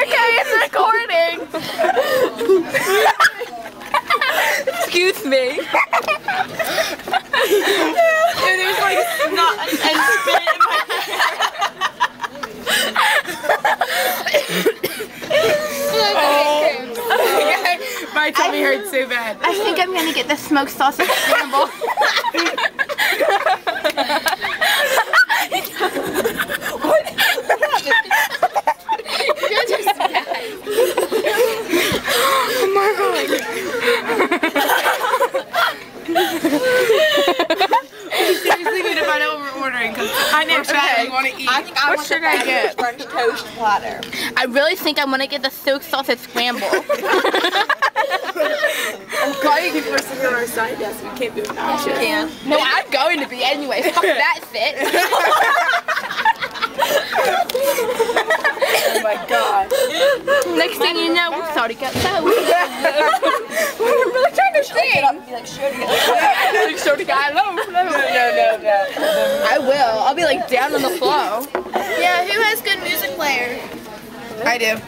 Okay, it's recording. Excuse me. Dude, there's like snot and spit in my My tummy hurts so bad. I think I'm gonna get the smoked sausage scramble. You're just bad. Oh my god. seriously need to find out what we're ordering because I know Chad want to eat. I think I What want should the I get? French toast platter. I really think I'm gonna get the smoked sausage scramble. I'm calling you first to on our side desk. We can't do it now. You can. No, I'm going to be anyway. Fuck that fit. Oh my god. Next thing you know, we started to get so. We're really trying to sing. Be like, sure to get Like, so the guy, no. I will. I'll be like down on the floor. Yeah, who has good music player? I do.